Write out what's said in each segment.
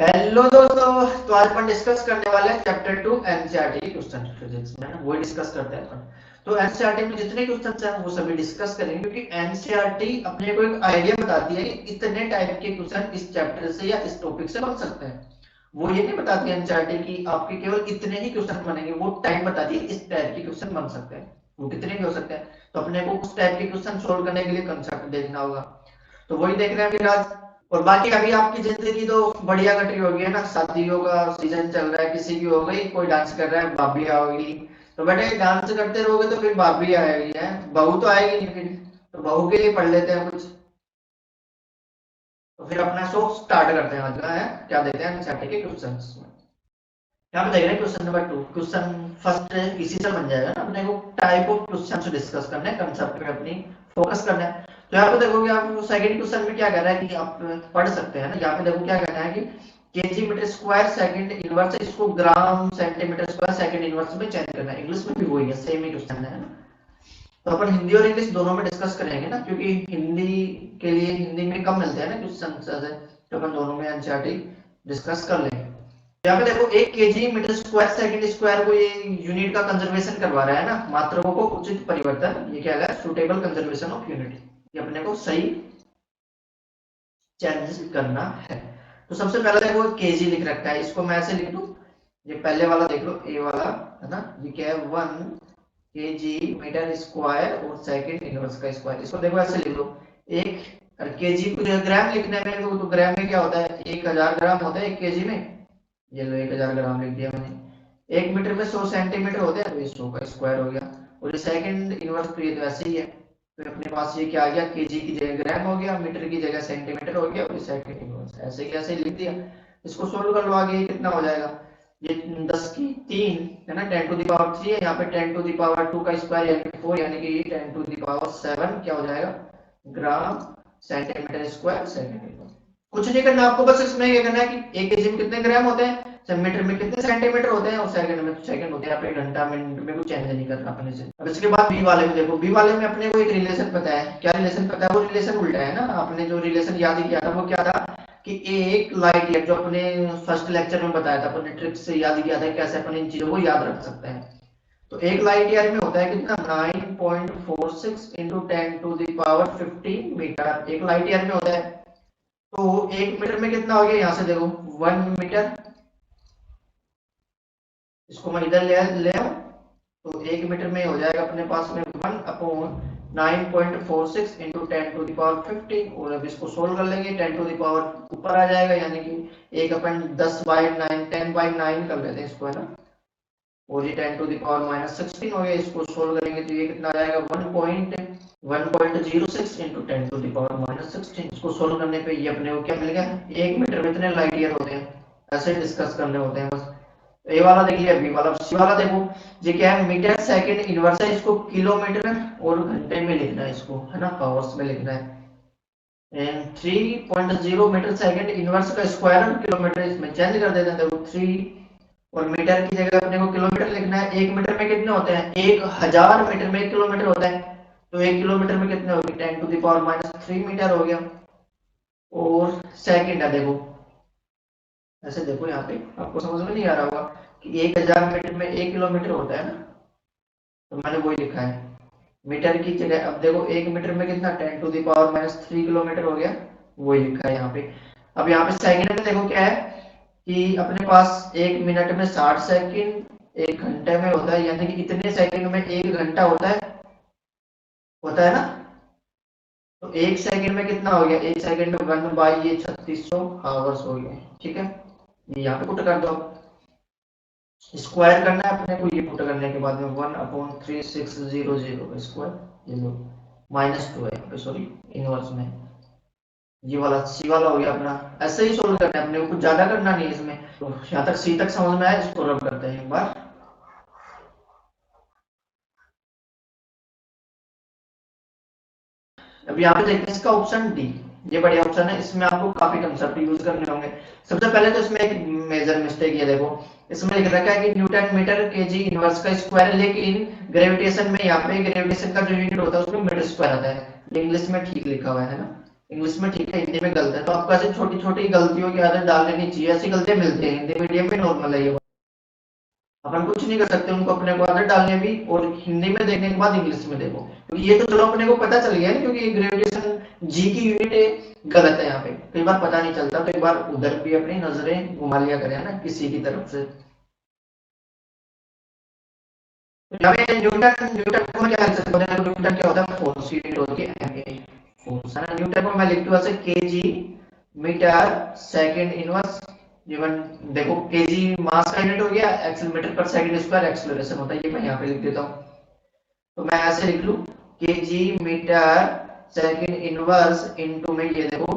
Hello दोस्तों, तो आज अपन डिस्कस करने वाले हैं चैप्टर 2 एनसीईआरटी क्वेश्चन फिजिक्स में ना, वही डिस्कस करते हैं अपन। तो एनसीईआरटी में जितने क्वेश्चन हैं वो सभी डिस्कस करेंगे, क्योंकि एनसीईआरटी अपने को एक आइडिया बताती है कि इतने टाइप के क्वेश्चन इस चैप्टर से या इस टॉपिक से बन सकते हैं। वो ये नहीं बताती एनसीईआरटी कि आपके केवल इतने ही क्वेश्चन बनेंगे, वो टाइम बताती है इस टाइप के क्वेश्चन बन सकते हैं, वो कितने भी हो सकते हैं। तो अपने को उस टाइप के क्वेश्चन सोल्व करने के लिए कंसेप्ट देखना होगा, तो वही देख रहे हैं फिर आज। और बाकी अभी आपकी जिंदगी तो बढ़िया कट रही होगी है ना, शादियों का सीजन चल रहा है, किसी की हो गई, कोई डांस कर रहा है, भाभी होगी। तो बेटे डांस करते रहोगे तो फिर भाभी आएगी, है बहू तो आएगी नहीं फिर। तो बहू के लिए पढ़ लेते हैं कुछ। तो फिर अपना शो स्टार्ट करते हैं आज का, है क्या देते हैं छठे के क्वेश्चन में। यहाँ पे देख रहे हैं क्वेश्चन नंबर 2। क्वेश्चन फर्स्ट इसी से बन जाएगा ना, अपने को टाइप ऑफ क्वेश्चन डिस्कस करने हैं, कंसेप्ट में अपनी फोकस करना है। तो यहाँ पे देखोगे आप सेकंड क्वेश्चन में क्या कर रहा है कि आप पढ़ सकते हैं ना। यहाँ पे देखो क्या कहना है कि KG metre square second inverse, इसको gram centimetre square second inverse में चेंज करना है। इंग्लिश में भी वही है, सेम ही क्वेश्चन है ना। तो अपन हिंदी और इंग्लिश दोनों में डिस्कस करेंगे ना, क्योंकि हिंदी के लिए हिंदी में कम मिलते हैं ना क्वेश्चन, तो अपन दोनों में एनसीईआरटी डिस्कस कर लेंगे। यहाँ पे देखो 1 KG metre square second square को ये यूनिट का कंजर्वेशन करवा रहा है ना, मात्राओं को उचित परिवर्तन, ये क्या है सुटेबल कंजर्वेशन ऑफ यूनिट, ये अपने को सही चेंज करना है। तो सबसे पहले देखो केजी लिख रखा है, इसको मैं ऐसे लिख दूं। ये पहले वाला देख लो, ए वाला है ना, ये क्या है 1 केजी मीटर स्क्वायर और सेकंड इनवर्स का स्क्वायर, इसको देखो ऐसे लिख लो। एक केजी को ग्राम लिखने में तो ग्राम में क्या होता है 1000 ग्राम होता है 1 केजी में। ये लो 1000 ग्राम लिख दिया मैंने। 1 मीटर में 100 सेंटीमीटर होते हैं, तो ये 100 का स्क्वायर हो गया। और ये सेकंड इनवर्स तो ये तो ऐसे ही है, तो अपने पास ये क्या आ गया, केजी की जगह ग्राम हो गया, मीटर की जगह सेंटीमीटर हो गया, और ये सेकंड इनवर्स ऐसे ही ऐसे लिख दिया। इसको सोल्व कर लो आगे, ये कितना हो जाएगा, ये 10 की 3 है ना, 10 टू द पावर 3 है, यहाँ पे 10 टू द पावर 2 का स्क्वायर यानी कि 4, यानी कि 10 टू द पावर 7 क्या हो जाएगा ग्राम सेंटीमीटर स्क्वायर सेकंड। कुछ नहीं करना आपको, बस इसमें ये करना है कि 1 केजी में कितने ग्राम होते हैं, मीटर में कितने सेंटीमीटर होते हैं, और सेकंड में तो सेकंड होते हैं। यहाँ पे घंटा मिनट में कुछ चेंज नहीं करना अपने से। अब इसके बाद बी वाले में देखो, बी वाले में अपने को एक रिलेशन पता है, क्या रिलेशन पता है, वो रिलेशन उल्टा है ना। आपने जो रिलेशन याद किया था वो क्या था कि एक लाइट ईयर, जो अपने फर्स्ट लेक्चर में बताया था, अपने ट्रिक से याद किया था कैसे अपन इन चीजों को याद रख सकते हैं। तो एक लाइट ईयर में होता है कितना 9.46 into 10 to the power 15 metre, एक लाइट ईयर में होता है। तो 1 मीटर में कितना हो गया, यहाँ से देखो 1 मीटर, इसको मैं इधर ले आऊं, तो 1 मीटर में हो जाएगा अपने पास में 1 upon 9.46 into 10 to the power 15। और अब इसको सोल्व कर लेंगे, 10 टू द पावर ऊपर आ जाएगा, यानी कि एक अपन 10/9 10/9 कर लेते हैं इसको, है ना। और ये 10 टू द पावर -16 हो गया, इसको सोल्व करेंगे तो ये कितना आ जाएगा 1.06 इंटू 10 टू द पावर -16। इसको सोल्व करने पे ये अपने को क्या मिल गया, 1 मीटर में इतने लाइट ईयर होते हैं, ऐसे डिस्कस करने होते हैं बस। ए वाला देख लिया, बी वाला, सी वाला देखो, ये क्या है मीटर सेकंड इनवर्स है, इसको किलोमीटर और घंटे में लिखना है, इसको है ना पावर्स में लिखना है। एंड 3.0 मीटर सेकंड इनवर्स का स्क्वायर और किलोमीटर इसमें चेंज कर देते हैं। देखो 3 और मीटर की जगह अपने को किलोमीटर लिखना है। 1 मीटर में कितने होते हैं, 1000 मीटर में 1 किलोमीटर होता है, तो 1 किलोमीटर में कितने होगी 10 टू द पावर -3 मीटर हो गया। और सेकंड है देखो, ऐसे देखो यहाँ पे आपको समझ में नहीं आ रहा होगा कि 1000 मीटर में 1 किलोमीटर होता है ना, तो मैंने वही लिखा है मीटर की जगह। अब देखो 1 मीटर में कितना 10 टू द पावर -3 किलोमीटर हो गया, वही लिखा है यहाँ पे। अब यहाँ पे सेकंड में देखो क्या है कि अपने पास 1 मिनट में 60 सेकंड, 1 घंटे में होता है, यानी कि इतने सेकंड में 1 घंटा होता है ना। तो 1 सेकंड में कितना हो गया, 1 सेकंड में 1 बाई ये 3600 आवर्स हो गए, ठीक है। ये यहाँ पे पुट कर दो, स्क्वायर करना है अपने को, ये पुट करने के बाद में 1/3600 स्क्वायर, ये लो -2 है यहाँ पे, सॉरी इनवर्स में। ये वाला सी वाला हो गया अपना। ऐसे ही सोल्व करना है अपने को, कुछ ज्यादा करना नहीं है इसमें। तो यहाँ तक सी तक समझ में आया, इसको रब करते हैं एक बार। अब यहाँ पे देखते हैं इसका ऑप्शन डी, ये बढ़िया ऑप्शन है, इसमें आपको काफी कंसेप्ट यूज करने होंगे। सबसे पहले तो इसमें एक मेजर मिस्टेक ये देखो, इसमें लिख रखा है कि न्यूटन मीटर केजी इनवर्स का स्क्वायर, लेकिन ग्रेविटेशन में यहाँ पे ग्रेविटेशन का जो यूनिट होता है उसमें मीटर स्क्वायर आता है, इंग्लिश में ठीक लिखा हुआ है ना। इंग्लिश में ठीक है, हिंदी में गलत है। तो आपको ऐसी छोटी छोटी गलतियों की आदत डाल लेनी चाहिए, ऐसी गलतियां मिलती है हिंदी मीडियम में, नॉर्मल है ये, अपन कुछ नहीं कर सकते उनको, अपने को आदत डालने भी, और हिंदी में देखने के बाद इंग्लिश में देखो, क्योंकि ये तो चलो अपने को पता चल गया ना, क्योंकि ग्रेविटेशन जी की यूनिट है, गलत है यहाँ पे, कई बार पता नहीं चलता, तो एक बार उधर भी अपनी नजरें घुमा लिया करें ना किसी की तरफ से। तो यहाँ पे न्यूटन, न्यूटन को मैं क्या लिख सकता हूँ, न्यूटन क्या होता है, फोर्स यूनिट होती है एमए, फोर्स है ना। न्यूटन को मैं लिख दूँ ऐसे KG metre second inverse, even देखो केजी मास का यूनिट हो गया, एक्सीलरोमीटर पर सेकंड स्क्वायर एक्सीलरेशन होता है, ये मैं यहाँ पे लिख देता हूँ। तो मैं ऐसे लिख लूँ KG metre second inverse into में ये देखो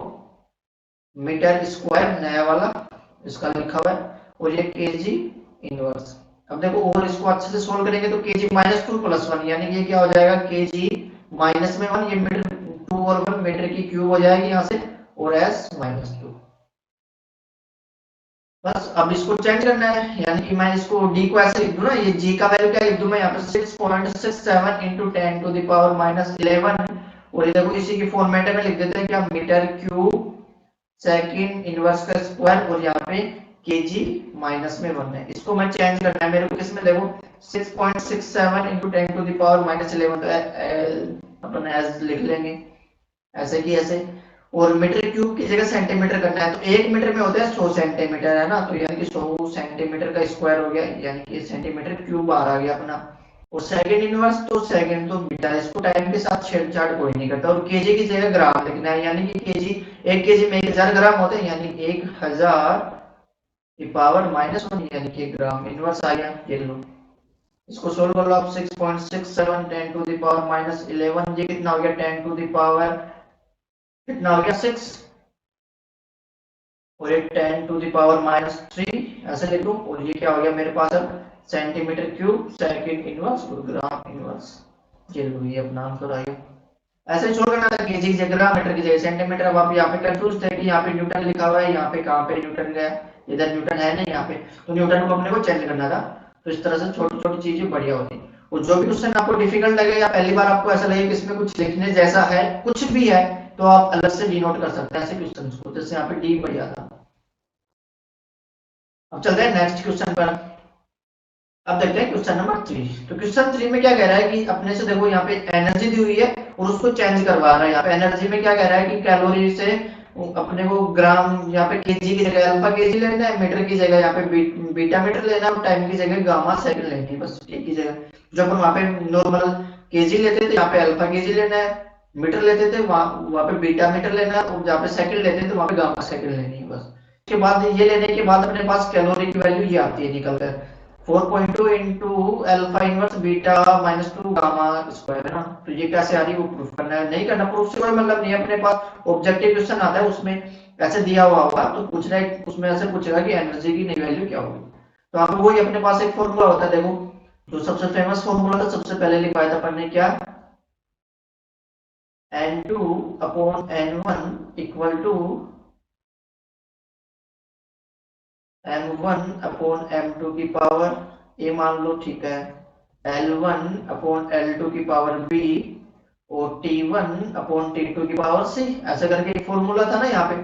मीटर स्क्वायर नया वाला इसका लिखा हुआ है, और ये केजी इनवर्स। अब देखो और इसको अच्छे से सोल्व करेंगे तो KG minus two plus one, यानी कि ये क्या हो जाएगा, केजी माइनस में वन, ये मीटर टू और वन मीटर की क्यूब हो जाएगी यहाँ से, और एस माइनस टू। बस अब इसको चेंज करना है, यानी कि मैं इसको d को ऐसे लिख दूं ना, ये g का वैल्यू क्या लिख दूं मैं यहाँ पे 6.67 into 10 to the power minus 11, और ये देखो इसी की फॉर्मेट में लिख देते हैं क्या, मीटर क्यूब सेकंड इनवर्स का स्क्वायर, और यहाँ पे केजी माइनस में 1 है। इसको मैं चेंज करना है मेरे को, किसमें देखो 6.67 into 10 to the power minus 11, तो अपन एज लिख लेंगे ऐसे की ऐसे, और मीटर क्यूब की जगह सेंटीमीटर करना है, तो एक मीटर में होता है 100 सेंटीमीटर है ना, तो यानी कि 100 सेंटीमीटर का स्क्वायर हो गया, यानी कि सेंटीमीटर क्यूब बाहर आ गया अपना। और सेकंड इनवर्स तो सेकंड तो मीटर, इसको टाइम के साथ छेड़छाड़ कोई नहीं करता, और केजी की जगह ग्राम लिखना है, यानी कि केजी, एक केजी में 1000 ग्राम होते हैं, यानी 1000 की पावर माइनस 1, यानी कि ग्राम इनवर्स आ गया, ये लो। इसको सोल्व कर लो आप, 6.67 10 टू द पावर माइनस 11, ये कितना हो गया, 10 टू द पावर कितना हो गया 6, और ये 10 टू द पावर माइनस 3 ऐसे लिख दूं, और ये क्या हो गया मेरे पास अब सेंटीमीटर क्यूब सेकंड इनवर्स और ग्राम इनवर्स, ये लो ये अपना आंसर आ गया। ऐसे छोड़ करना था केजी की जगह ग्राम, मीटर की जगह सेंटीमीटर। अब आप यहाँ पे कंफ्यूज थे कि यहाँ पे न्यूटन लिखा हुआ है, यहाँ पे कहाँ पे न्यूटन गया, इधर न्यूटन है नहीं यहाँ पे, तो न्यूटन को अपने को चेंज करना था। तो इस तरह से छोटी छोटी चीजें बढ़िया होती, और जो भी क्वेश्चन आपको डिफिकल्ट लगे या पहली बार आपको ऐसा लगे कि इसमें कुछ लिखने जैसा है, कुछ भी है, तो आप अलग से डी नोट कर सकते हैं ऐसे क्वेश्चन को, जैसे यहाँ पे डी बढ़िया था। अब चलते हैं नेक्स्ट क्वेश्चन पर। अब देखते हैं क्वेश्चन नंबर 3। तो क्वेश्चन 3 में क्या कह रहा है कि अपने से देखो यहाँ पे एनर्जी दी हुई है और उसको चेंज करवा रहा है। यहाँ पे एनर्जी में क्या कह रहा है कि कैलोरी से अपने को ग्राम, यहाँ पे केजी की जगह अल्फा केजी लेना है, मीटर की जगह यहाँ पे बीटा मीटर लेना है, और टाइम की जगह गामा सेकंड लेनी है, बस एक की जगह। जो अपन वहाँ पे नॉर्मल केजी लेते थे, यहाँ पे अल्फा केजी लेना है, मीटर लेते थे वहाँ पे बीटा मीटर लेना है, और जहाँ पे सेकंड लेते थे वहाँ पे गामा सेकंड लेनी है बस। उसके बाद ये लेने के बाद अपने पास कैलोरी की वैल्यू ये आती है निकल कर 4.2 into alpha inverse beta minus 2 gamma square है ना। तो ये कैसे आ रही है वो प्रूफ करना है, नहीं करना प्रूफ से कोई मतलब नहीं है, अपने पास ऑब्जेक्टिव क्वेश्चन आता है उसमें ऐसे दिया हुआ होगा तो पूछ रहा है, उसमें ऐसे पूछेगा कि एनर्जी की नई वैल्यू क्या होगी। तो यहाँ पे वही अपने पास एक फॉर्मूला होता है, देखो जो सबसे फेमस फॉर्मूला था, सबसे पहले लिखवाया था अपन ने क्या, N2 upon N1 equal to M1 upon M2 की पावर A मान लो, ठीक है, L1 अपॉन L2 की पावर B, और T1 अपॉन T2 की पावर C, ऐसा करके एक फॉर्मूला था ना यहाँ पे।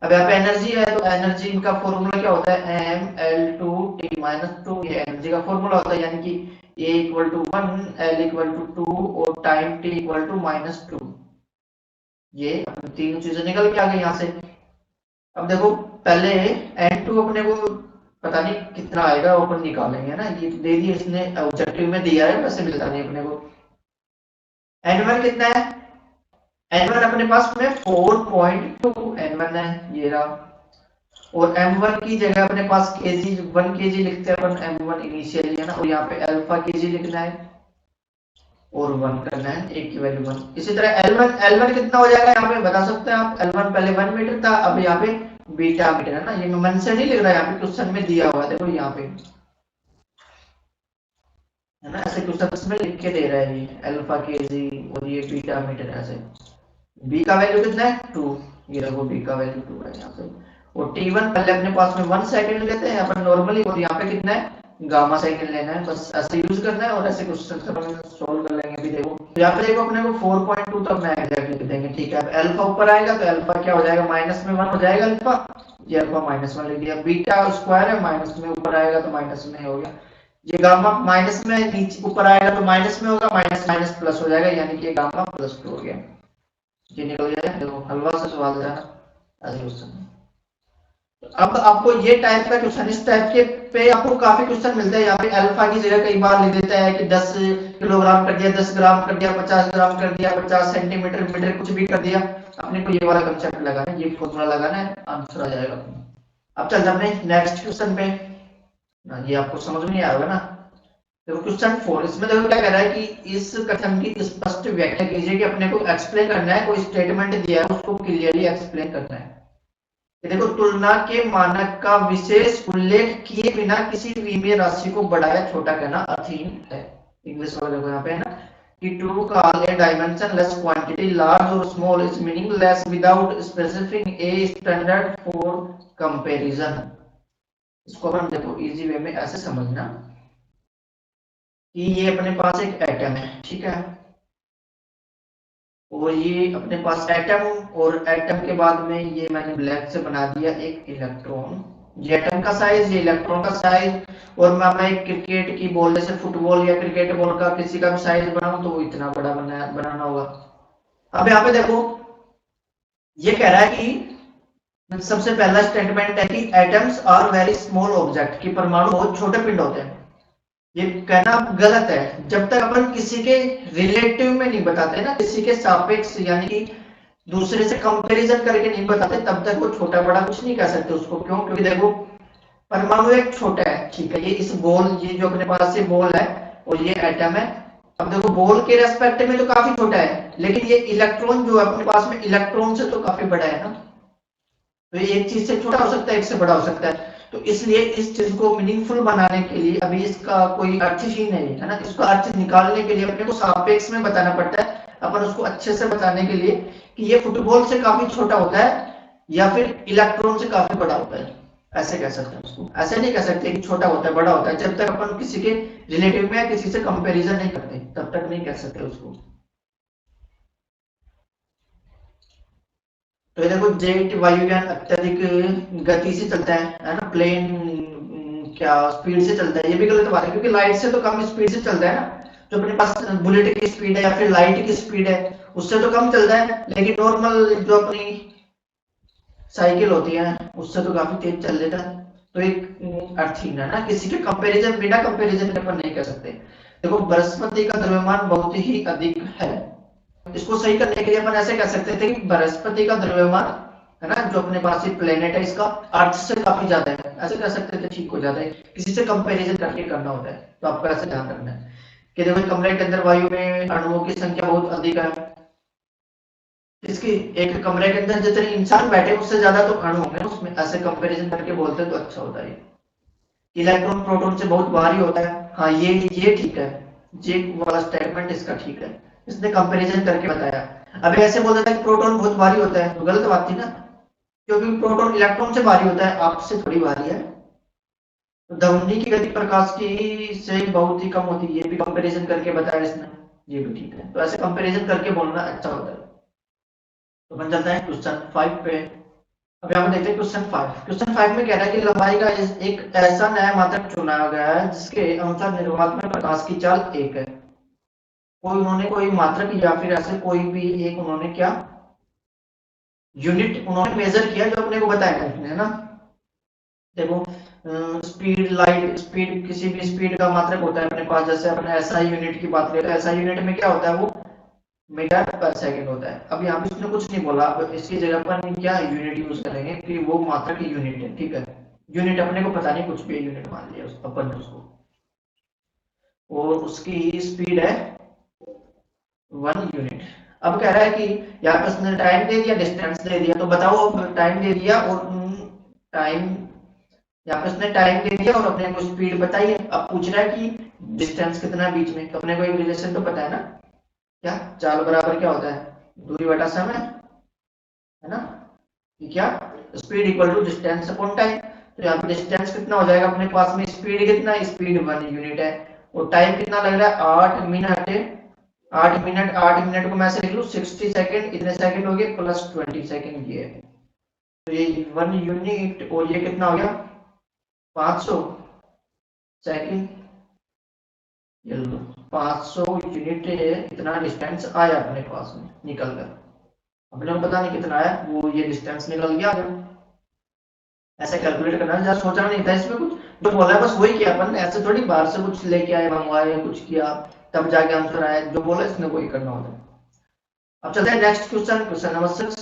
अब यहाँ पे एनर्जी है तो एनर्जी का फॉर्मूला क्या होता है, ML2T माइनस 2, ये एनर्जी का फॉर्मूला होता है, यानी कि A equal to 1, L equal to 2 और time T equal to minus 2। ये तीनों चीजें निकल के आ गई यहाँ से। अब देखो पहले N2 अपने को पता नहीं कितना आएगा, वो अपन निकालेंगे ना, ये तो दे दिया इसने ऑब्जेक्टिव में दिया है, वैसे मिलता नहीं अपने को। N1 कितना है, N1 अपने पास में 4.2 N1 है, ये रहा। और M1 की जगह अपने पास केजी 1 केजी लिखते हैं अपन, M1 इनिशियली है ना, और यहाँ पे अल्फा केजी लिखना है और 1 करना है, एक की वैल्यू 1। इसी तरह L1 कितना हो जाएगा यहाँ पे बता सकते हैं आप, L1 पहले 1 मीटर था, अब यहाँ पे बीटा मीटर है ना, ये मैं मन से नहीं लिख रहा, यहाँ पे क्वेश्चन में दिया हुआ है, देखो यहाँ पे है ना, ऐसे क्वेश्चन में लिख के दे रहा है ये अल्फा केजी और ये बीटा मीटर ऐसे। बी का वैल्यू कितना है 2, ये देखो बी का वैल्यू 2 है यहाँ पे। और T1 पहले अपने पास में 1 सेकंड लेते हैं अपन नॉर्मली, और यहाँ पे कितना है गामा सेकंड लेना है, बस ऐसे यूज करना है, और ऐसे क्वेश्चन सोल्व कर लेंगे एग्जैक्टली देखो, तो यहाँ पे देखो अपने को 4.2 तक मैं एग्जैक्टली लिख देंगे, ठीक है। अब अल्फा ऊपर आएगा तो अल्फा क्या हो जाएगा, माइनस में 1 हो जाएगा अल्फा, ये अल्फा -1 लिख दिया। बीटा स्क्वायर है, माइनस में ऊपर आएगा तो माइनस में हो गया। ये गामा माइनस में नीचे ऊपर आएगा तो माइनस में होगा, माइनस माइनस प्लस हो जाएगा, यानी कि ये गामा +2 हो गया, ये निकल जाएगा। देखो हलवा से सवाल था ऐसे क्वेश्चन। अब आपको ये टाइप का क्वेश्चन, इस टाइप के पे आपको काफी क्वेश्चन मिलते हैं। यहाँ पे अल्फा की जगह कई बार लिख देता है कि 10 किलोग्राम कर दिया, 10 ग्राम कर दिया, 50 ग्राम कर दिया, 50 सेंटीमीटर मीटर कुछ भी कर दिया। अपने को ये वाला कंसेप्ट लगाना है, ये फॉर्मूला लगाना है, आंसर आ जाएगा। अब चलते अपने नेक्स्ट क्वेश्चन पे। ये आपको समझ में आ रहा है ना। देखो क्वेश्चन 4, इसमें देखो क्या कह रहा है कि इस कथन की स्पष्ट व्याख्या कीजिए, कि अपने को एक्सप्लेन करना है, कोई स्टेटमेंट दिया है उसको क्लियरली एक्सप्लेन करना है। देखो तुलना के मानक का विशेष उल्लेख किए बिना किसी विमीय राशि को बड़ा या छोटा कहना अधीन है। इंग्लिश वाला देखो यहाँ पे है ना, कि to call a dimensionless quantity large और small is meaningless without specifying a standard for comparison. इसको हम देखो इजी वे में ऐसे समझना कि ये अपने पास एक एटम है, ठीक है, और ये अपने पास एटम, और एटम के बाद में ये मैंने ब्लैक से बना दिया एक इलेक्ट्रॉन। ये एटम का साइज, ये इलेक्ट्रॉन का साइज, और मैं एक क्रिकेट की बॉल जैसे फुटबॉल या क्रिकेट बॉल का किसी का भी साइज बनाऊं तो वो इतना बड़ा बनाना होगा। अब यहाँ पे देखो ये कह रहा है कि सबसे पहला स्टेटमेंट है कि atoms are very small object, कि परमाणु बहुत छोटे पिंड होते हैं। ये कहना गलत है, जब तक अपन किसी के रिलेटिव में नहीं बताते ना, किसी के सापेक्ष यानी कि दूसरे से कंपैरिजन करके नहीं बताते, तब तक वो छोटा बड़ा कुछ नहीं कह सकते उसको। क्यों? क्योंकि देखो परमाणु एक छोटा है, ठीक है, ये इस बॉल, ये जो अपने पास ये बॉल है और ये एटम है। अब देखो बॉल के रेस्पेक्ट में तो काफी छोटा है, लेकिन ये इलेक्ट्रॉन जो है अपने पास में इलेक्ट्रॉन से तो काफी बड़ा है ना। तो ये एक चीज से छोटा हो सकता है, एक से बड़ा हो सकता है। तो इसलिए इस चीज को मीनिंगफुल बनाने के लिए अभी इसका कोई अर्थ ही नहीं है ना, इसका अर्थ निकालने के लिए अपने को सापेक्ष में बताना पड़ता है। अपन उसको अच्छे से बताने के लिए कि ये फुटबॉल से काफी छोटा होता है या फिर इलेक्ट्रॉन से काफी बड़ा होता है, ऐसे कह सकते हैं उसको। ऐसे नहीं कह सकते कि छोटा होता है बड़ा होता है, जब तक अपन किसी के रिलेटिव में या किसी से कंपेरिजन नहीं करते तब तक नहीं कह सकते उसको। तो ये देखो जेट वायुयान अत्यधिक गति से चलता है ना, प्लेन क्या स्पीड से चलता है, ये भी गलत बात है, क्योंकि लाइट से तो कम स्पीड से चलता है ना। जो अपने पास बुलेट की स्पीड है या फिर लाइट की स्पीड है उससे तो कम चलता है, लेकिन नॉर्मल जो अपनी साइकिल होती है उससे तो काफी तेज चल लेता है। तो एक अर्थ ही ना, किसी के कंपैरिजन, बिना कंपैरिजन के अपन नहीं कर सकते। देखो बृहस्पति का द्रव्यमान बहुत ही अधिक है, इसको सही करने के लिए अपन ऐसे कह सकते थे कि बृहस्पति का द्रव्यमान है ना, जो अपने पास ये प्लेनेट है इसका अर्थ से काफी ज्यादा है, ऐसे कह सकते थे, ठीक हो जाता है। किसी से कंपैरिजन करके करना होता है, तो आपको ऐसे ध्यान रखना है कि देखो कमरे के अंदर वायु में अणुओं की संख्या बहुत अधिक है। इसकी एक कमरे के अंदर जितने इंसान बैठे उससे ज्यादा तो अणु होंगे उसमें, ऐसे कंपैरिजन करके बोलते तो अच्छा होता है। इलेक्ट्रॉन प्रोटॉन से बहुत भारी होता है, हाँ ये ठीक है, ये वाला स्टेटमेंट इसका ठीक है, इसने कंपैरिजन करके बताया। अभी ऐसे बोल देता है कि प्रोटॉन बहुत भारी होता है, तो गलत बात थी ना, क्योंकि प्रोटॉन इलेक्ट्रॉन से भारी होता है, आपसे थोड़ी भारी है। तो ध्वनि की गति प्रकाश की से बहुत ही कम होती है, ये भी कंपैरिजन करके बताया इसने, ये भी ठीक है। तो ऐसे कंपैरिजन करके बोलना अच्छा होता है। तो बन जाता है क्वेश्चन 5 पे। अब यहाँ पे देखते हैं क्वेश्चन 5। क्वेश्चन 5 में कह रहा है कि लंबाई का एक ऐसा नया मात्रक चुना गया है जिसके अनुसार निर्वात में प्रकाश की चाल 1 है। कोई उन्होंने कोई मात्रक या फिर ऐसे कोई भी एक उन्होंने क्या यूनिट उन्होंने मेजर किया जो अपने को बताया है ना। देखो स्पीड, लाइट स्पीड, किसी भी स्पीड का मात्रक होता है अपने पास, जैसे अपने एसआई यूनिट की बात करें तो एसआई यूनिट में क्या होता है, वो मीटर पर सेकंड होता है। अब यहाँ पे इसने कुछ नहीं बोला, अब इसकी जगह पर हम क्या यूनिट यूज करेंगे कि वो मात्रक की यूनिट है, ठीक है। यूनिट अपने को पता नहीं, कुछ भी यूनिट मान लिया अपन उसको, और उसकी स्पीड है 1 यूनिट। अब कह रहा है कि यहाँ पर उसने टाइम दे दिया, डिस्टेंस दे दिया, तो बताओ अब टाइम दे दिया और टाइम, यहाँ पे उसने टाइम दे दिया और अपने को स्पीड बताई है। अब पूछ रहा है कि डिस्टेंस कितना है बीच में, तो अपने को एक रिलेशन तो पता है ना, क्या चाल बराबर क्या होता है, दूरी बटा समय, है ना, कि क्या speed equal to distance upon time. तो यहाँ पे डिस्टेंस कितना हो जाएगा अपने पास में, स्पीड कितना, स्पीड 1 यूनिट है, और टाइम कितना लग रहा है 8 मिनट 8 मिनट को मैं ऐसे लिख लूँ 60 सेकेंड, इतने सेकेंड हो गए प्लस 20 सेकेंड ये, तो ये 1 यूनिट, और ये कितना हो गया 500 सेकेंड। ये लो 500 यूनिट इतना डिस्टेंस आया अपने पास में निकल कर, अपने को पता नहीं कितना आया, वो ये डिस्टेंस निकल गया। ऐसे कैलकुलेट करना, ज्यादा सोचना नहीं था इसमें, कुछ जो बोला है बस वही किया अपन ने, ऐसे थोड़ी बाहर से कुछ लेके आए मंगवाए कुछ किया तब जाके आंसर आया, जो बोला इसने वही करना होता है। अब चलते हैं next question, question number 6।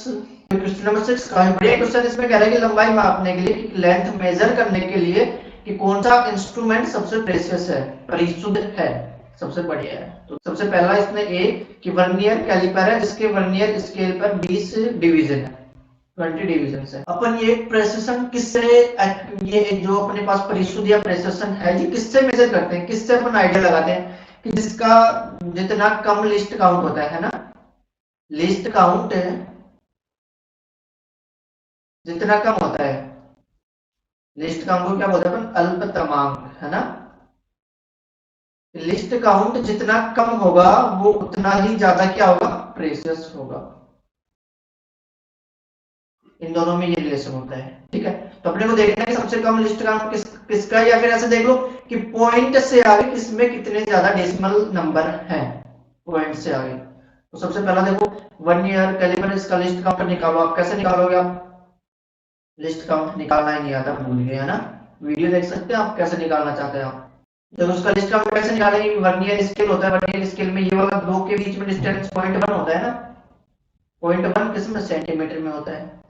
Question number 6 काफी बढ़िया क्वेश्चन, इसमें कह रहा है कि लंबाई मापने के लिए, लेंथ मेजर करने के लिए कि कौन सा इंस्ट्रूमेंट सबसे प्रेशियस है, परिशुद्ध है, सबसे बढ़िया है। तो सबसे पहला इसमें ए कि वर्नियर कैलिपर है, जिसके वर्नियर स्केल पर 20 डिवीजन है, 20 डिवीजन है। अपन ये प्रेसिशन किससे, ये जो अपने पास परिशुद्ध या प्रेसिशन है ये किससे मेजर करते हैं, किससे अपन आइडिया लगाते हैं कि जिसका जितना कम लिस्ट काउंट होता है ना, लिस्ट काउंट जितना कम होता है, लिस्ट काउंट को क्या बोलते हैं अपन, अल्पतमांक, है ना। लिस्ट काउंट जितना कम होगा वो उतना ही ज्यादा क्या होगा, प्रेशियस होगा। इन दोनों में ये रिलेशन होता है, ठीक है। तो अपने को देखना है कि सबसे कम लिस्ट काउंट किसका, या फिर ऐसे देख लो कि पॉइंट से आगे किसमें कितने ज्यादा डेसिमल नंबर हैं, पॉइंट से आगे। तो सबसे पहला देखो वर्नियर कैलिपर, इसका लिस्ट काउंट निकालो। आप कैसे निकालोगे, आप लिस्ट काउंट निकालना ही नहीं आता, भूल गए है ना। वीडियो देख सकते हैं आप कैसे निकालना चाहते हैं आप। तो उसका लिस्ट काउंट कैसे निकालेंगे, वर्नियर स्केल होता है, वर्नियर स्केल में ये वाला दो के बीच में डिस्टेंस 0.1 होता है ना, 0.1 किसमें, सेंटीमीटर में होता है।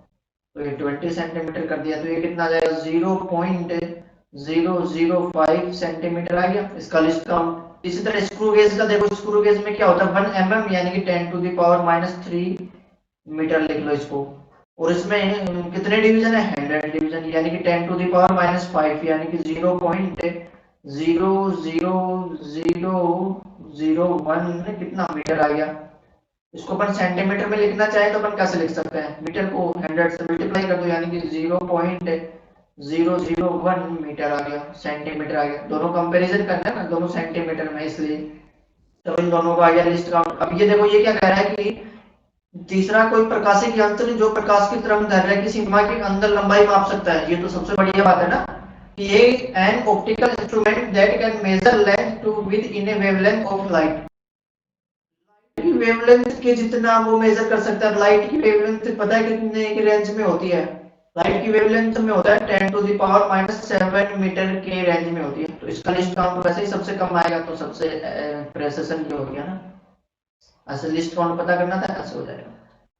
तो ये 20 सेंटीमीटर कर दिया, तो ये कितना आ जाएगा 0.005 सेंटीमीटर आ गया इसका लिस्ट काउंट। इसी तरह स्क्रू गेज का देखो, स्क्रू गेज में क्या होता है 1 mm यानी कि 10 टू द पावर -3 मीटर लिख लो इसको। और इसमें कितने डिवीजन है, 100 डिवीजन, यानी कि 10 टू द पावर -5 यानी कि 0.00001 कितना मीटर आ गया। इसको अपन सेंटीमीटर में लिखना चाहे तो अपन कैसे लिख सकते हैं, मीटर को 100 से मल्टीप्लाई कर दो यानी कि 0.001 मीटर आ गया, सेंटीमीटर आ गया। दोनों कंपैरिजन करना है ना, दोनों सेंटीमीटर में, इसलिए तो इन दोनों का आ गया लिस्ट काउंट। अब ये देखो ये क्या कह रहा है कि तीसरा कोई प्रकाशिक यंत्र जो प्रकाश की तरंग दैर्ध्य की सीमा के अंदर लंबाई माप सकता है, ये तो सबसे बढ़िया बात है ना कि ये an optical instrument that can measure length to within a wavelength of light, की वेवलेंथ के जितना वो मेजर कर सकता है। लाइट की वेवलेंथ पता है कितने की रेंज में होती है, लाइट की वेवलेंथ में होता है 10 टू द पावर -7 मीटर के रेंज में होती है। तो इसका लिस्ट काउंट वैसे ही सबसे कम आएगा, तो सबसे प्रेसिशन की हो गया ना, ऐसे लिस्ट काउंट पता करना था, ऐसे हो जाएगा।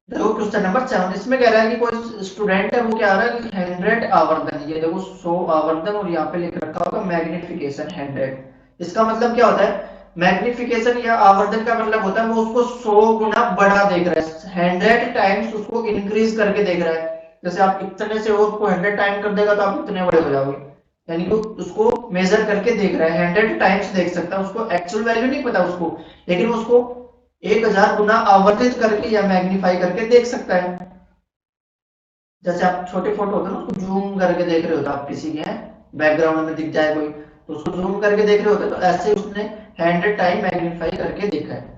देखो क्वेश्चन नंबर 7, इसमें कह रहा है कि कोई स्टूडेंट है, वो क्या आ रहा है कि 100 आवर्धन, ये देखो 100 आवर्धन और यहाँ पे लिख रखा होगा मैग्निफिकेशन 100। इसका मतलब क्या होता है, मैग्निफिकेशन या आवर्धन का मतलब होता है वो उसको 100 गुना बड़ा देख रहा है, 100 टाइम्स उसको इंक्रीज करके देख रहा है। जैसे आप इतने से वो उसको 100 टाइम कर देगा तो आप इतने बड़े हो जाओगे, यानी कि उसको मेजर करके देख रहा है, 100 टाइम्स देख सकता है, उसको एक्चुअल वैल्यू नहीं पता उसको, लेकिन उसको 1000 गुना आवर्धित करके या मैग्नीफाई करके देख सकता है। जैसे आप छोटे फोटो होते हैं ना, उसको जूम करके देख रहे होते, आप किसी के बैकग्राउंड में दिख जाए कोई तो उसको जूम करके देख रहे होते, तो ऐसे उसने 100 टाइम मैग्नीफाई करके देखा है।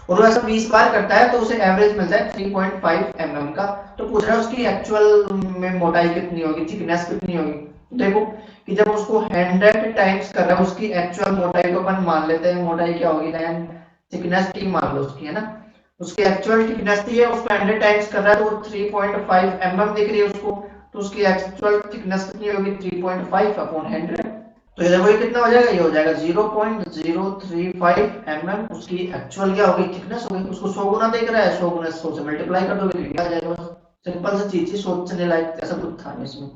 और वो ऐसा 20 बार करता है तो उसे एवरेज मिलता है 3.5 mm का। तो पूछ रहा है उसकी एक्चुअल में मोटाई कितनी होगी, थिकनेस कितनी होगी। देखो कि जब उसको 100 टाइम्स कर रहा है, उसकी एक्चुअल मोटाई को अपन मान लेते हैं, मोटाई क्या होगी, थिकनेस टी मान लो उसकी, है ना। उसकी एक्चुअल थिकनेस टी है, उसको 100 टाइम्स कर रहा है तो 3.5 mm दिख रही है उसको, तो उसकी एक्चुअल थिकनेस कितनी होगी 3.5 अपॉन 100। तो ये देखो ये कितना हो जाएगा, ये हो जाएगा 0.035 mm उसकी एक्चुअल क्या होगी, थिकनेस होगी। उसको 100 गुना देख रहा है, 100 गुना 100 से मल्टीप्लाई कर दोगे तो ये आ जाएगा। सिंपल सी चीज, सोचने लायक ऐसा कुछ था इसमें।